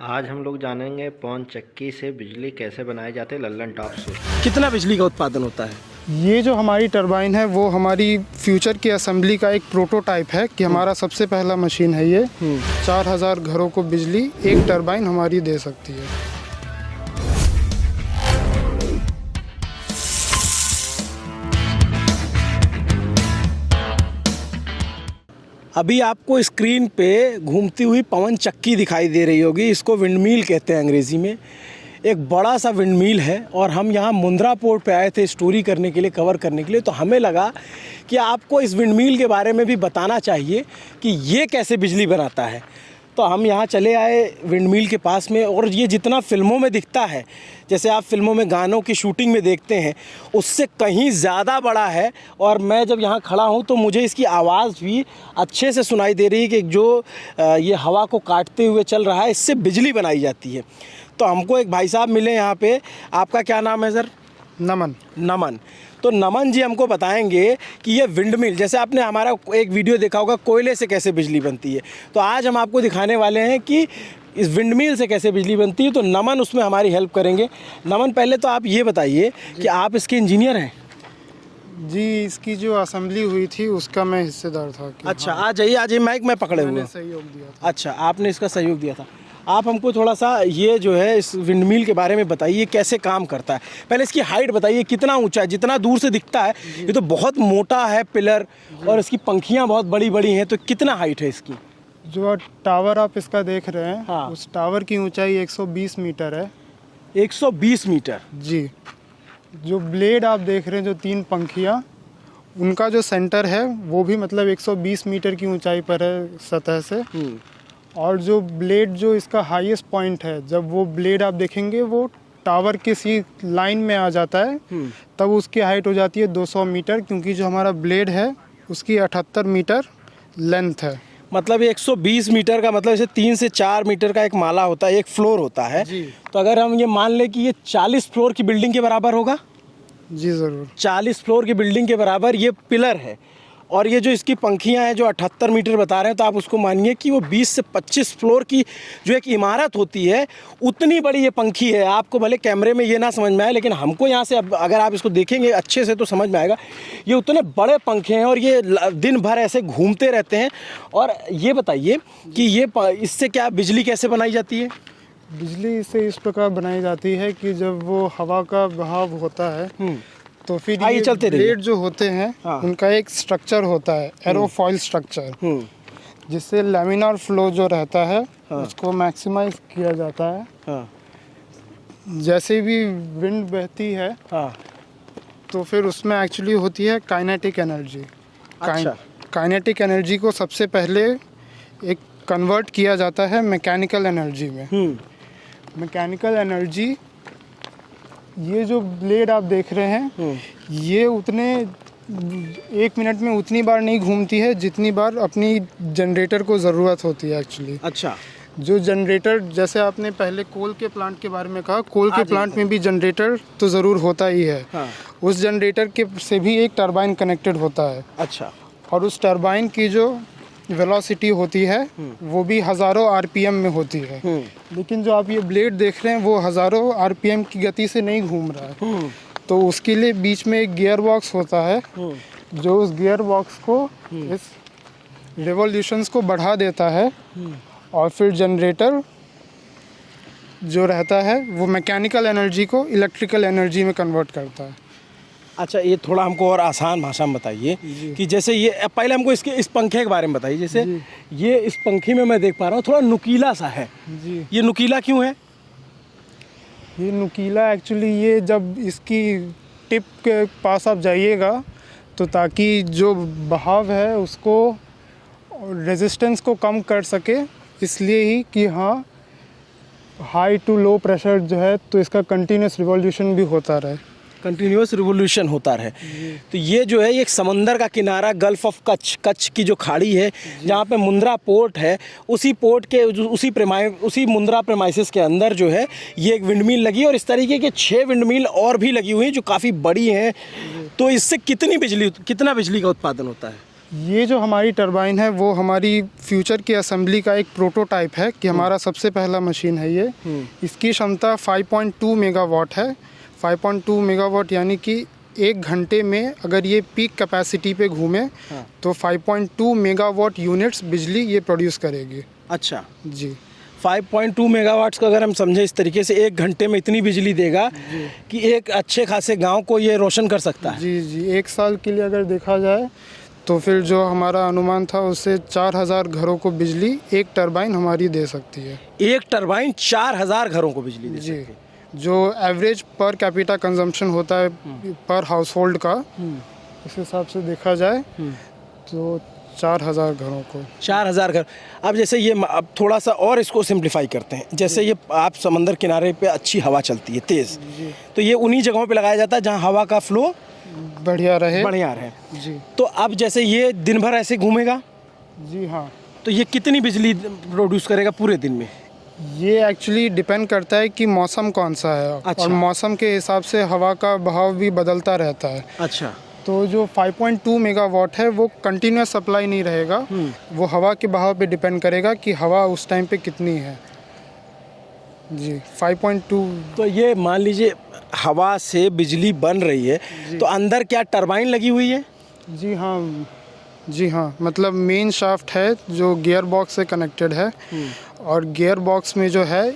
आज हम लोग जानेंगे पवन चक्की से बिजली कैसे बनाए जाते हैं लल्लन टॉप से। कितना बिजली का उत्पादन होता है? ये जो हमारी टरबाइन है वो हमारी फ्यूचर की असेंबली का एक प्रोटोटाइप है कि हमारा सबसे पहला मशीन है ये। 4000 घरों को बिजली एक टरबाइन हमारी दे सकती है। अभी आपको स्क्रीन पे घूमती हुई पवन चक्की दिखाई दे रही होगी। इसको विंडमिल कहते हैं अंग्रेज़ी में। एक बड़ा सा विंडमिल है और हम यहाँ मुंद्रा पोर्ट पे आए थे स्टोरी करने के लिए, कवर करने के लिए। तो हमें लगा कि आपको इस विंडमिल के बारे में भी बताना चाहिए कि ये कैसे बिजली बनाता है। तो हम यहाँ चले आए विंडमिल के पास में, और ये जितना फिल्मों में दिखता है, जैसे आप फिल्मों में गानों की शूटिंग में देखते हैं, उससे कहीं ज़्यादा बड़ा है। और मैं जब यहाँ खड़ा हूँ तो मुझे इसकी आवाज़ भी अच्छे से सुनाई दे रही है कि जो ये हवा को काटते हुए चल रहा है, इससे बिजली बनाई जाती है। तो हमको एक भाई साहब मिले यहाँ पे। आपका क्या नाम है सर? नमन। तो नमन जी हमको बताएंगे कि ये विंडमिल, जैसे आपने हमारा एक वीडियो देखा होगा कोयले से कैसे बिजली बनती है, तो आज हम आपको दिखाने वाले हैं कि इस विंडमिल से कैसे बिजली बनती है। तो नमन उसमें हमारी हेल्प करेंगे। नमन, पहले तो आप ये बताइए कि आप इसके इंजीनियर हैं? जी, इसकी जो असेंबली हुई थी उसका मैं हिस्सेदार था। अच्छा, आ जाइए माइक में पकड़े हुए। सहयोग दिया था। अच्छा, आपने इसका सहयोग दिया था। आप हमको थोड़ा सा ये जो है इस विंडमिल के बारे में बताइए, कैसे काम करता है। पहले इसकी हाइट बताइए, कितना ऊंचा है? जितना दूर से दिखता है ये तो बहुत मोटा है पिलर, और इसकी पंखियां बहुत बड़ी बड़ी हैं। तो कितना हाइट है इसकी? जो टावर आप इसका देख रहे हैं, हाँ। उस टावर की ऊंचाई 120 मीटर है। 120 मीटर? जी। जो ब्लेड आप देख रहे हैं, जो 3 पंखियाँ, उनका जो सेंटर है वो भी मतलब 120 मीटर की ऊंचाई पर है सतह से। और जो ब्लेड, जो इसका हाईएस्ट पॉइंट है, जब वो ब्लेड आप देखेंगे वो टावर के सी लाइन में आ जाता है, तब उसकी हाइट हो जाती है 200 मीटर, क्योंकि जो हमारा ब्लेड है उसकी 78 मीटर लेंथ है। मतलब ये 120 मीटर का मतलब जैसे 3 से 4 मीटर का एक माला होता है, एक फ्लोर होता है जी। तो अगर हम ये मान लें कि ये 40 फ्लोर की बिल्डिंग के बराबर होगा। जी ज़रूर। 40 फ्लोर की बिल्डिंग के बराबर ये पिलर है। और ये जो इसकी पंखियां हैं जो 78 मीटर बता रहे हैं, तो आप उसको मानिए कि वो 20 से 25 फ्लोर की जो एक इमारत होती है, उतनी बड़ी ये पंखी है। आपको भले कैमरे में ये ना समझ में आए, लेकिन हमको यहाँ से अब अगर आप इसको देखेंगे अच्छे से तो समझ में आएगा। ये उतने बड़े पंखे हैं और ये दिन भर ऐसे घूमते रहते हैं। और ये बताइए कि ये इससे क्या बिजली कैसे बनाई जाती है? बिजली इससे इस प्रकार बनाई जाती है कि जब वो हवा का बहाव होता है तो फिर ये चलते ब्लेड जो होते हैं, हाँ। उनका एक स्ट्रक्चर होता है, एरोफॉइल स्ट्रक्चर, जिससे लैमिनार फ्लो जो रहता है, हाँ। उसको मैक्सिमाइज किया जाता है। हाँ। जैसे भी विंड बहती है, हाँ। तो फिर उसमें एक्चुअली होती है काइनेटिक एनर्जी। अच्छा। काइनेटिक एनर्जी को सबसे पहले एक कन्वर्ट किया जाता है मैकेनिकल एनर्जी में। मैकेनिकल एनर्जी, ये जो ब्लेड आप देख रहे हैं, ये उतने 1 मिनट में उतनी बार नहीं घूमती है जितनी बार अपनी जनरेटर को ज़रूरत होती है एक्चुअली। अच्छा। जो जनरेटर, जैसे आपने पहले कोल के प्लांट के बारे में कहा, कोल के प्लांट में भी जनरेटर तो ज़रूर होता ही है। हाँ। उस जनरेटर के से भी एक टरबाइन कनेक्टेड होता है। अच्छा। और उस टरबाइन की जो वेलोसिटी होती है वो भी हज़ारों आरपीएम में होती है। लेकिन जो आप ये ब्लेड देख रहे हैं वो हज़ारों आरपीएम की गति से नहीं घूम रहा है। तो उसके लिए बीच में एक गियर बॉक्स होता है, जो उस गियर बॉक्स को इस रिवॉल्यूशंस को बढ़ा देता है। और फिर जनरेटर जो रहता है वो मैकेनिकल एनर्जी को इलेक्ट्रिकल एनर्जी में कन्वर्ट करता है। अच्छा, ये थोड़ा हमको और आसान भाषा में बताइए कि जैसे ये, पहले हमको इसके इस पंखे के बारे में बताइए। जैसे ये इस पंखी में मैं देख पा रहा हूँ थोड़ा नुकीला सा है। जी। ये नुकीला क्यों है? ये नुकीला एक्चुअली, ये जब इसकी टिप के पास आप जाइएगा तो ताकि जो बहाव है उसको, रेजिस्टेंस को कम कर सके, इसलिए ही कि हाँ हाई टू लो प्रेशर जो है तो इसका कंटिन्यूस रिवॉल्यूशन भी होता रहे। कंटिन्यूस रिवोल्यूशन होता रहे। तो ये जो है एक समंदर का किनारा, गल्फ ऑफ कच्छ की जो खाड़ी है, जहाँ पे मुंद्रा पोर्ट है, उसी पोर्ट के उसी मुंद्रा प्रेमाइसिस के अंदर जो है ये एक विंडमिल लगी, और इस तरीके के 6 विंडमिल और भी लगी हुई हैं जो काफ़ी बड़ी हैं। तो इससे कितना बिजली का उत्पादन होता है? ये जो हमारी टरबाइन है वो हमारी फ्यूचर की असेंबली का एक प्रोटोटाइप है कि हमारा सबसे पहला मशीन है ये। इसकी क्षमता 5.2 मेगावाट है। 5.2 मेगावाट यानी कि 1 घंटे में अगर ये पीक कैपेसिटी पे घूमे तो 5.2 मेगावाट यूनिट्स बिजली ये प्रोड्यूस करेगी। अच्छा जी 5.2 मेगावाट्स को अगर हम समझें इस तरीके से 1 घंटे में इतनी बिजली देगा कि एक अच्छे खासे गांव को ये रोशन कर सकता है। जी 1 साल के लिए अगर देखा जाए तो फिर जो हमारा अनुमान था उससे 4000 घरों को बिजली एक टरबाइन हमारी दे सकती है। एक टरबाइन 4000 घरों को बिजली दे जी सकती है। जो एवरेज पर कैपिटा कंजम्पशन होता है पर हाउस होल्ड का, इस हिसाब से देखा जाए तो 4000 घरों को 4000 घर। अब जैसे ये अब थोड़ा सा और इसको सिंप्लीफाई करते हैं, जैसे ये आप समंदर किनारे पे अच्छी हवा चलती है तेज़, तो ये उन्हीं जगहों पे लगाया जाता है जहाँ हवा का फ्लो बढ़िया रहे। जी तो अब जैसे ये दिन भर ऐसे घूमेगा, जी हाँ, तो ये कितनी बिजली प्रोड्यूस करेगा पूरे दिन में? ये एक्चुअली डिपेंड करता है कि मौसम कौन सा है। अच्छा। और मौसम के हिसाब से हवा का बहाव भी बदलता रहता है। अच्छा तो जो 5.2 मेगावाट है वो कंटिन्यूस सप्लाई नहीं रहेगा, वो हवा के बहाव पे डिपेंड करेगा कि हवा उस टाइम पे कितनी है। जी 5.2। तो ये मान लीजिए हवा से बिजली बन रही है, तो अंदर क्या टरबाइन लगी हुई है? जी हाँ, मतलब मेन शाफ्ट है जो गियर बॉक्स से कनेक्टेड है। और गियर बॉक्स में जो है,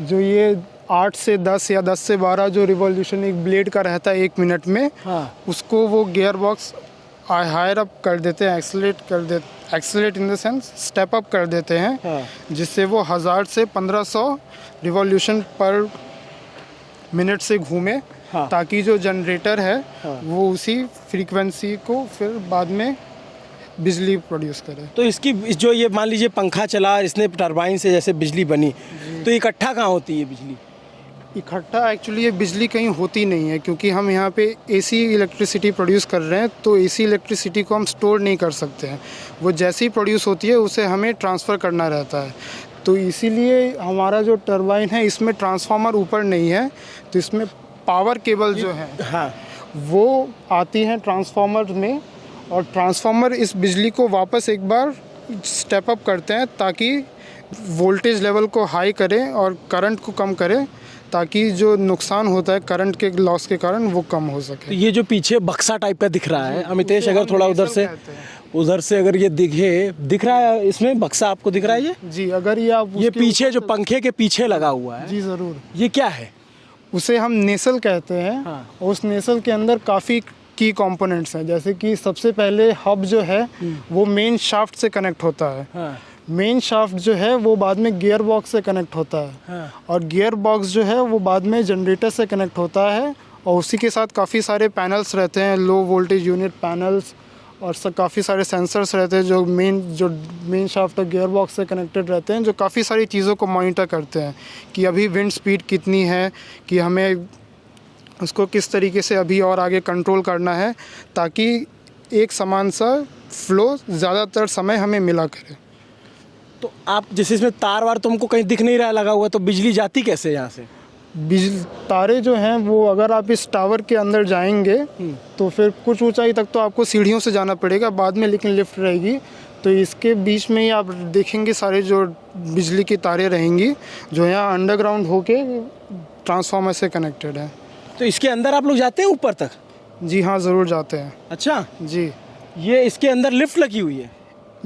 जो ये 8 से 10 या 10 से 12 जो रिवॉल्यूशन एक ब्लेड का रहता है 1 मिनट में, उसको वो गियर बॉक्स हायर अप कर देते हैं, accelerate in the sense step up कर देते हैं, जिससे वो 1000 से 1500 रिवॉल्यूशन पर मिनट से घूमे, ताकि जो जनरेटर है वो उसी फ्रीक्वेंसी को फिर बाद में बिजली प्रोड्यूस करे। तो इसकी जो ये मान लीजिए पंखा चला, इसने टरबाइन से जैसे बिजली बनी, तो इकट्ठा कहाँ होती है बिजली? इकट्ठा एक्चुअली ये बिजली कहीं होती नहीं है, क्योंकि हम यहाँ पे एसी इलेक्ट्रिसिटी प्रोड्यूस कर रहे हैं, तो एसी इलेक्ट्रिसिटी को हम स्टोर नहीं कर सकते हैं। वो जैसे ही प्रोड्यूस होती है उसे हमें ट्रांसफ़र करना रहता है। तो इसीलिए हमारा जो टरबाइन है इसमें ट्रांसफार्मर ऊपर नहीं है, तो इसमें पावर केबल जो है वो आती हैं ट्रांसफार्मर में, और ट्रांसफार्मर इस बिजली को वापस एक बार स्टेप अप करते हैं ताकि वोल्टेज लेवल को हाई करें और करंट को कम करें, ताकि जो नुकसान होता है करंट के लॉस के कारण वो कम हो सके। तो ये जो पीछे बक्सा टाइप का दिख रहा है अमितेश, अगर थोड़ा उधर से अगर ये दिख रहा है, इसमें बक्सा आपको दिख रहा है ये? जी, अगर ये पीछे जो पंखे के पीछे लगा हुआ है, जी ज़रूर, ये क्या है? उसे हम नेसल कहते हैं। उस नेसल के अंदर काफ़ी की कंपोनेंट्स हैं, जैसे कि सबसे पहले हब जो है वो मेन शाफ्ट से कनेक्ट होता है। मेन शाफ्ट जो है वो बाद में गियर बॉक्स से कनेक्ट होता है। और गियर बॉक्स जो है वो बाद में जनरेटर से कनेक्ट होता है, और उसी के साथ काफ़ी सारे पैनल्स रहते हैं, लो वोल्टेज यूनिट पैनल्स, और काफ़ी सारे सेंसर्स रहते हैं जो मेन शाफ्ट और गियर बॉक्स से कनेक्टेड रहते हैं, जो काफ़ी सारी चीज़ों को मॉनिटर करते हैं कि अभी विंड स्पीड कितनी है, कि हमें उसको किस तरीके से अभी और आगे कंट्रोल करना है, ताकि एक समान सा फ्लो ज़्यादातर समय हमें मिला करे। तो आप जैसे इसमें तार वार तो हमको कहीं दिख नहीं रहा लगा हुआ, तो बिजली जाती कैसे यहाँ से? बिजली तारे जो हैं वो, अगर आप इस टावर के अंदर जाएंगे तो फिर कुछ ऊंचाई तक तो आपको सीढ़ियों से जाना पड़ेगा बाद में, लेकिन लिफ्ट रहेगी, तो इसके बीच में ही आप देखेंगे सारे जो बिजली की तारें रहेंगी जो यहाँ अंडरग्राउंड होके ट्रांसफार्मर से कनेक्टेड है। तो इसके अंदर आप लोग जाते हैं ऊपर तक? जी हाँ, ज़रूर जाते हैं। अच्छा जी, ये इसके अंदर लिफ्ट लगी हुई है?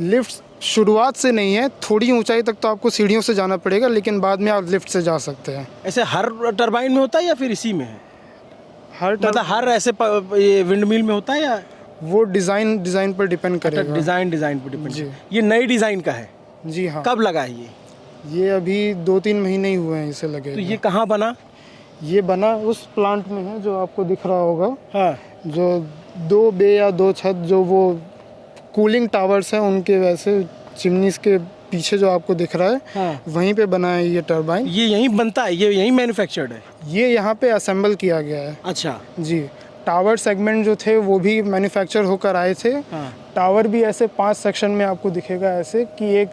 लिफ्ट शुरुआत से नहीं है, थोड़ी ऊंचाई तक तो आपको सीढ़ियों से जाना पड़ेगा, लेकिन बाद में आप लिफ्ट से जा सकते हैं। ऐसे हर टरबाइन में होता है या फिर इसी में है? मतलब हर ऐसे ये विंड मिल में होता है या? वो डिज़ाइन पर डिपेंड करेगा। डिज़ाइन पर डिपेंड। जी, ये नई डिज़ाइन का है? जी हाँ। कब लगा है ये अभी 2-3 महीने ही हुए हैं इसे लगे। तो ये कहाँ बना? ये बना उस प्लांट में है जो आपको दिख रहा होगा। जो 2 बे या 2 छत जो वो कूलिंग टावर्स हैं उनके वैसे चिमनीज के पीछे जो आपको दिख रहा है, वहीं पे बना है ये टरबाइन। ये यहीं बनता है? ये यहीं मैन्युफैक्चर्ड है? ये यहाँ पे असेंबल किया गया है। अच्छा जी, टावर सेगमेंट जो थे वो भी मैन्युफैक्चर होकर आए थे। टावर भी ऐसे 5 सेक्शन में आपको दिखेगा, ऐसे कि एक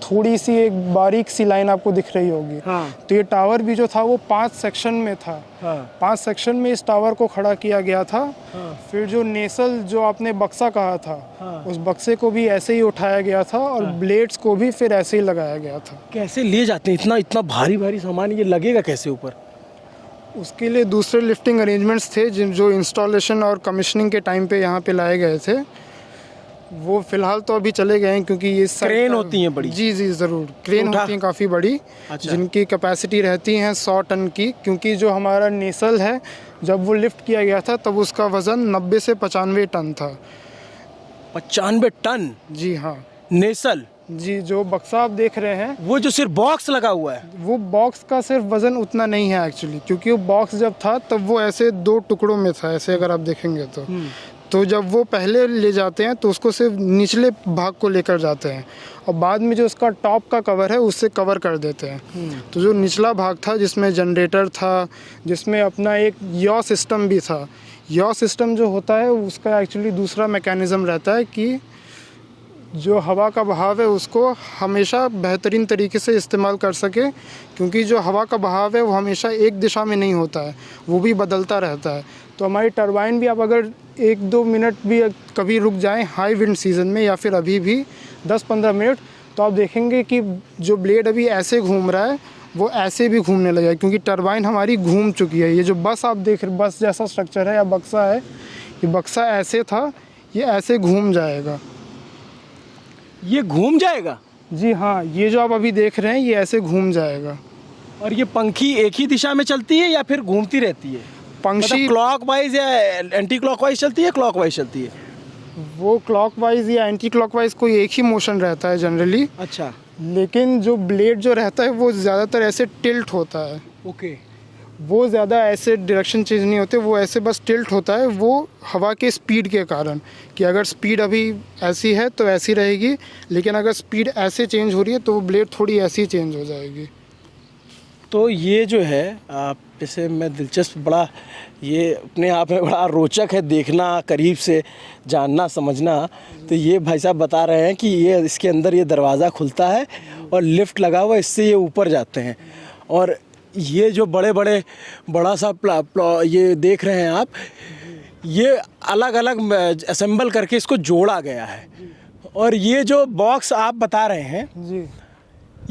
थोड़ी सी एक बारीक सी लाइन आपको दिख रही होगी। हाँ। तो ये टावर भी जो था वो 5 सेक्शन में था। हाँ। 5 सेक्शन में इस टावर को खड़ा किया गया था। हाँ। फिर जो नेसल जो आपने बक्सा कहा था, हाँ। उस बक्से को भी ऐसे ही उठाया गया था और ब्लेड्स को भी फिर ऐसे ही लगाया गया था। कैसे ले जाते हैं इतना इतना भारी भारी सामान, ये लगेगा कैसे ऊपर? उसके लिए दूसरे लिफ्टिंग अरेंजमेंट्स थे जो इंस्टॉलेशन और कमिश्निंग के टाइम पे यहाँ पे लाए गए थे। वो फिलहाल तो अभी चले गए हैं क्योंकि ये क्रेन होती हैं बड़ी? जी ज़रूर, क्रेन होती हैं काफ़ी बड़ी। अच्छा। जिनकी कैपेसिटी रहती है 100 टन की, क्योंकि जो हमारा नेसल है जब वो लिफ्ट किया गया था तब उसका वज़न 90 से 95 टन था। 95 टन? जी हाँ नेसल? जी, जो बक्सा आप देख रहे हैं वो जो सिर्फ बॉक्स लगा हुआ है? वो बॉक्स का सिर्फ वज़न उतना नहीं है एक्चुअली, क्योंकि वो बॉक्स जब था तब वो ऐसे 2 टुकड़ों में था, ऐसे अगर आप देखेंगे तो जब वो पहले ले जाते हैं तो उसको सिर्फ निचले भाग को लेकर जाते हैं और बाद में जो उसका टॉप का कवर है उससे कवर कर देते हैं। तो जो निचला भाग था जिसमें जनरेटर था, जिसमें अपना एक यॉ सिस्टम भी था। यॉ सिस्टम जो होता है उसका एक्चुअली दूसरा मैकेनिज़्म रहता है कि जो हवा का बहाव है उसको हमेशा बेहतरीन तरीके से इस्तेमाल कर सके, क्योंकि जो हवा का बहाव है वो हमेशा एक दिशा में नहीं होता है, वो भी बदलता रहता है। तो हमारी टरबाइन भी आप अगर 1-2 मिनट भी कभी रुक जाएं हाई विंड सीज़न में या फिर अभी भी 10-15 मिनट, तो आप देखेंगे कि जो ब्लेड अभी ऐसे घूम रहा है वो ऐसे भी घूमने लगेगा, क्योंकि टरबाइन हमारी घूम चुकी है। ये जो बस आप देख रहे, बस जैसा स्ट्रक्चर है या बक्सा है, ये बक्सा ऐसे था, ये ऐसे घूम जाएगा। ये घूम जाएगा? जी हाँ, ये जो आप अभी देख रहे हैं ये ऐसे घूम जाएगा। और ये पंखी एक ही दिशा में चलती है या फिर घूमती रहती है? पंक्षी मतलब क्लॉकवाइज या एंटी क्लॉकवाइज चलती है, क्लॉकवाइज चलती है? वो क्लॉकवाइज या एंटी क्लॉकवाइज कोई एक ही मोशन रहता है जनरली, अच्छा। लेकिन जो ब्लेड जो रहता है वो ज़्यादातर ऐसे टिल्ट होता है। ओके। वो ज़्यादा ऐसे डायरेक्शन चेंज नहीं होते, वो ऐसे बस टिल्ट होता है, वो हवा के स्पीड के कारण, कि अगर स्पीड अभी ऐसी है तो ऐसी रहेगी, लेकिन अगर स्पीड ऐसे चेंज हो रही है तो वो ब्लेड थोड़ी ऐसी चेंज हो जाएगी। तो ये जो है आप जैसे मैं दिलचस्प, बड़ा ये अपने आप में बड़ा रोचक है देखना, करीब से जानना समझना। तो ये भाई साहब बता रहे हैं कि ये इसके अंदर ये दरवाज़ा खुलता है और लिफ्ट लगा हुआ, इससे ये ऊपर जाते हैं। और ये जो बड़ा सा ये देख रहे हैं आप, ये अलग अलग असेंबल करके इसको जोड़ा गया है। और ये जो बॉक्स आप बता रहे हैं जी,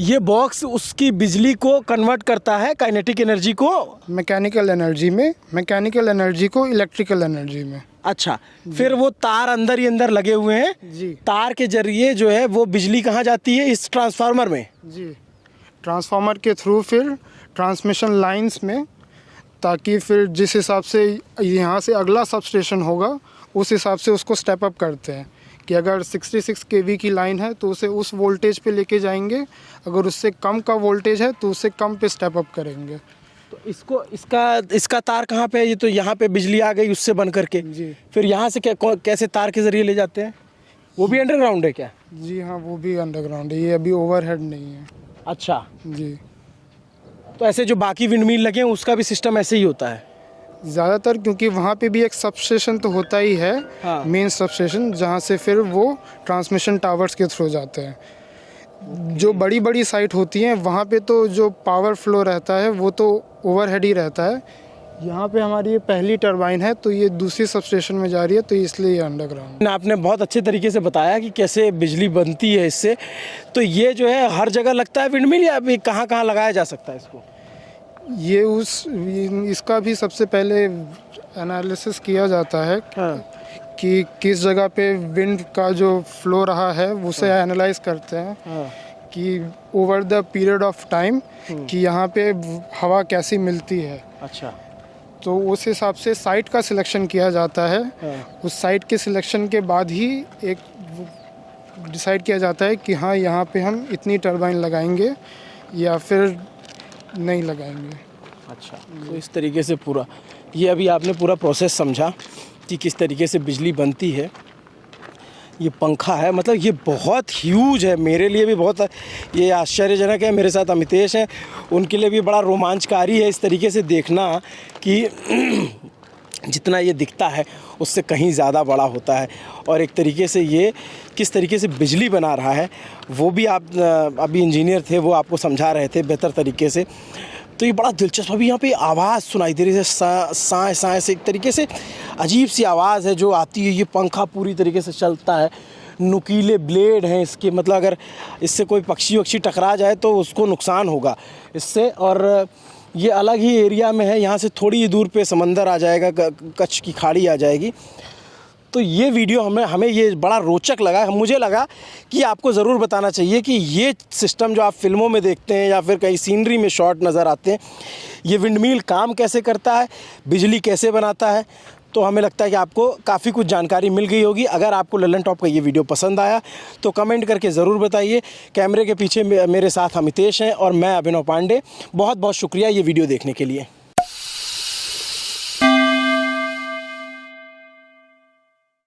ये बॉक्स उसकी बिजली को कन्वर्ट करता है, काइनेटिक एनर्जी को मैकेनिकल एनर्जी में, मैकेनिकल एनर्जी को इलेक्ट्रिकल एनर्जी में। अच्छा, फिर वो तार अंदर ही अंदर लगे हुए हैं जी। तार के जरिए जो है वो बिजली कहाँ जाती है? इस ट्रांसफार्मर में। जी, ट्रांसफार्मर के थ्रू फिर ट्रांसमिशन लाइंस में, ताकि फिर जिस हिसाब से यहाँ से अगला सब स्टेशन होगा उस हिसाब से उसको स्टेप अप करते हैं कि अगर 66 kV की लाइन है तो उसे उस वोल्टेज पे लेके जाएंगे, अगर उससे कम का वोल्टेज है तो उससे कम पे स्टेप अप करेंगे। तो इसका तार कहाँ पे है? ये तो यहाँ पे बिजली आ गई उससे बन करके। जी। फिर यहाँ से कैसे तार के जरिए ले जाते हैं? वो भी अंडरग्राउंड है क्या? जी हाँ, वो भी अंडरग्राउंड है, ये अभी ओवरहेड नहीं है। अच्छा। जी, तो ऐसे जो बाकी विंडमिल लगे हैं उसका भी सिस्टम ऐसे ही होता है ज़्यादातर, क्योंकि वहाँ पे भी एक सबस्टेशन तो होता ही है। हाँ। मेन सबस्टेशन, जहाँ से फिर वो ट्रांसमिशन टावर्स के थ्रू जाते हैं। जो बड़ी बड़ी साइट होती हैं वहाँ पे तो जो पावर फ्लो रहता है वो तो ओवरहेड ही रहता है। यहाँ पे हमारी ये पहली टरबाइन है तो ये दूसरी सबस्टेशन में जा रही है, तो इसलिए ये अंडरग्राउंड। आपने बहुत अच्छे तरीके से बताया कि कैसे बिजली बनती है इससे। तो ये जो है हर जगह लगता है विंडमिल, या अभी कहाँ कहाँ लगाया जा सकता है इसको? इसका भी सबसे पहले एनालिसिस किया जाता है। हाँ। कि किस जगह पे विंड का जो फ्लो रहा है उसे एनालाइज करते हैं। हाँ। कि over the period of time कि यहाँ पे हवा कैसी मिलती है। अच्छा। तो उस हिसाब से साइट का सिलेक्शन किया जाता है। हाँ। उस साइट के सिलेक्शन के बाद ही एक डिसाइड किया जाता है कि हाँ यहाँ पे हम इतनी टरबाइन लगाएंगे या फिर नहीं लगाएंगे। अच्छा, तो इस तरीके से पूरा ये अभी आपने पूरा प्रोसेस समझा कि किस तरीके से बिजली बनती है। ये पंखा है, मतलब ये बहुत ह्यूज है, मेरे लिए भी बहुत ये आश्चर्यजनक है। मेरे साथ अमितेश हैं, उनके लिए भी बड़ा रोमांचकारी है इस तरीके से देखना कि जितना ये दिखता है उससे कहीं ज़्यादा बड़ा होता है। और एक तरीके से ये किस तरीके से बिजली बना रहा है वो भी आप अभी इंजीनियर थे, वो आपको समझा रहे थे बेहतर तरीके से। तो ये बड़ा दिलचस्प, अभी यहाँ पे आवाज़ सुनाई दे रही है, साए साए से एक तरीके से अजीब सी आवाज़ है जो आती है। ये पंखा पूरी तरीके से चलता है, नुकीले ब्लेड हैं इसके, मतलब अगर इससे कोई पक्षी वक्षी टकरा जाए तो उसको नुकसान होगा इससे। और ये अलग ही एरिया में है, यहाँ से थोड़ी ही दूर पे समंदर आ जाएगा, कच्छ की खाड़ी आ जाएगी। तो ये वीडियो हमें ये बड़ा रोचक लगा। मुझे लगा कि आपको ज़रूर बताना चाहिए कि ये सिस्टम जो आप फिल्मों में देखते हैं या फिर कहीं सीनरी में शॉट नज़र आते हैं, ये विंडमिल काम कैसे करता है, बिजली कैसे बनाता है। तो हमें लगता है कि आपको काफ़ी कुछ जानकारी मिल गई होगी। अगर आपको लल्लन टॉप का ये वीडियो पसंद आया तो कमेंट करके ज़रूर बताइए। कैमरे के पीछे मेरे साथ अमितेश हैं और मैं अभिनव पांडे। बहुत बहुत शुक्रिया ये वीडियो देखने के लिए।